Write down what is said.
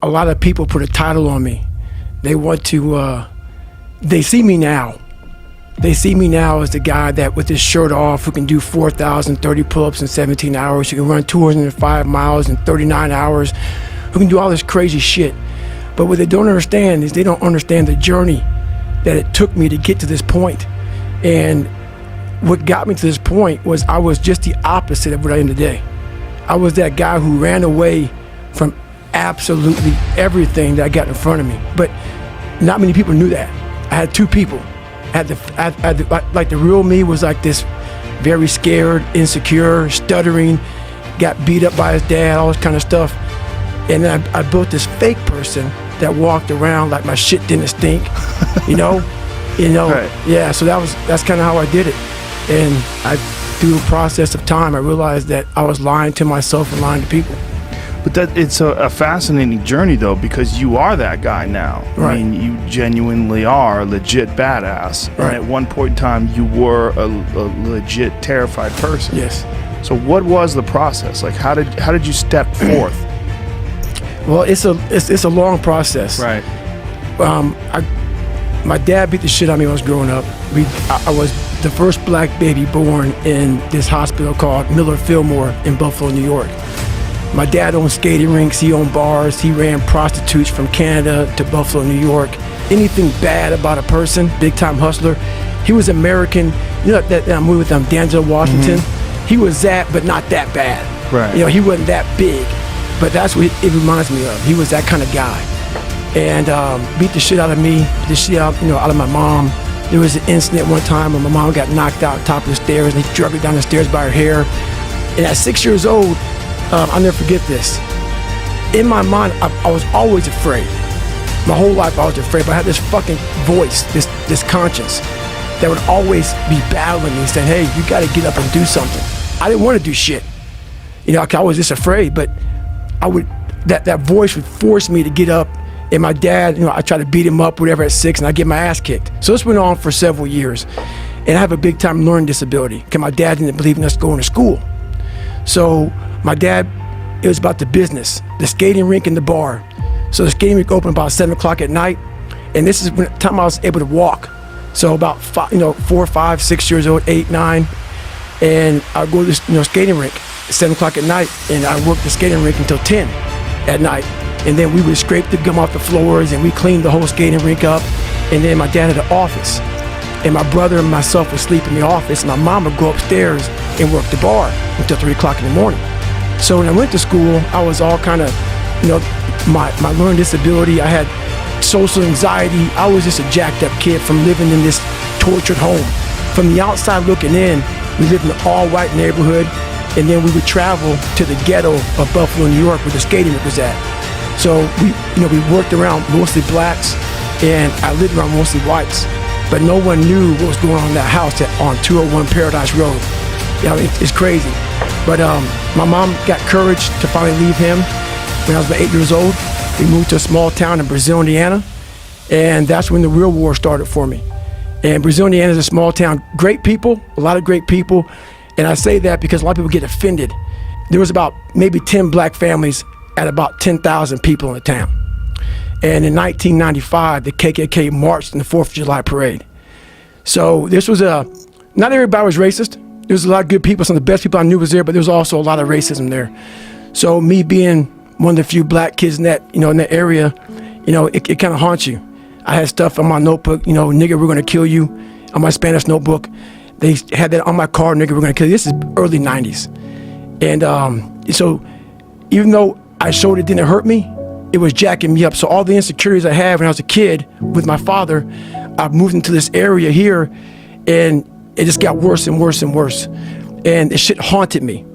lot of people put a title on me. They want to, they see me now. They see me now as the guy that with his shirt off who can do 4,030 pull-ups in 17 hours, who can run 205 miles in 39 hours, who can do all this crazy shit. But what they don't understand is they don't understand the journey that it took me to get to this point. And what got me to this point was I was just the opposite of what I am today. I was that guy who ran away from absolutely everything that I got in front of me. But not many people knew that. I had two people. Like the real me was like this very scared, insecure, stuttering, got beat up by his dad, all this kind of stuff. And then I built this fake person that walked around like my shit didn't stink, you know? Right. Yeah, so that's kind of how I did it. And through a process of time, I realized that I was lying to myself and lying to people. But it's a fascinating journey, though, because you are that guy now. Right. I mean, you genuinely are a legit badass. Right. And at one point in time, you were a legit terrified person. Yes. So what was the process? Like, how did you step forth? Well, it's a long process. Right. My dad beat the shit out of me when I was growing up. I was the first black baby born in this hospital called Miller Fillmore in Buffalo, New York. My dad owned skating rinks, he owned bars, he ran prostitutes from Canada to Buffalo, New York. Anything bad about a person, big time hustler, he was American. You know that movie with Denzel Washington? Mm-hmm. He was that, but not that bad. Right. You know, he wasn't that big, but that's what it reminds me of. He was that kind of guy. And beat the shit out of me, beat the shit out, out of my mom. There was an incident one time when my mom got knocked out top of the stairs and he dragged her down the stairs by her hair. And at 6 years old, I'll never forget this. In my mind, I was always afraid. My whole life I was afraid, but I had this fucking voice, this conscience that would always be battling me, saying, hey, you gotta get up and do something. I didn't want to do shit. I was just afraid, but that voice would force me to get up. And my dad, I tried to beat him up, whatever, at 6, and I get my ass kicked. So this went on for several years. And I have a big time learning disability because my dad didn't believe in us going to school. So my dad, it was about the business, the skating rink and the bar. So the skating rink opened about 7 o'clock at night. And this is when the time I was able to walk. So about 4, 5, 6 years old, 8, 9. And I'd go to this skating rink at 7 o'clock at night. And I worked the skating rink until 10 at night. And then we would scrape the gum off the floors and we cleaned the whole skating rink up. And then my dad had an office. And my brother and myself would sleep in the office. And my mom would go upstairs and work the bar until 3 o'clock in the morning. So when I went to school, I was all kind of, my learning disability. I had social anxiety. I was just a jacked up kid from living in this tortured home. From the outside looking in, we lived in an all white neighborhood. And then we would travel to the ghetto of Buffalo, New York, where the skating rink was at. So we worked around mostly blacks, and I lived around mostly whites, but no one knew what was going on in that house on 201 Paradise Road. It's crazy. But my mom got courage to finally leave him when I was about 8 years old. We moved to a small town in Brazil, Indiana, and that's when the real war started for me. And Brazil, Indiana is a small town, great people, a lot of great people, and I say that because a lot of people get offended. There was about maybe 10 black families at about 10,000 people in the town. And in 1995, the KKK marched in the 4th of July parade. So this was not everybody was racist. There was a lot of good people. Some of the best people I knew was there, but there was also a lot of racism there. So me being one of the few black kids in that, in that area, it kind of haunts you. I had stuff on my notebook, nigga, we're gonna kill you, on my Spanish notebook. They had that on my car, nigga, we're gonna kill you. This is early 90s. And so even though I showed it didn't hurt me, it was jacking me up. So all the insecurities I had when I was a kid with my father, I moved into this area here and it just got worse and worse and worse. And the shit haunted me.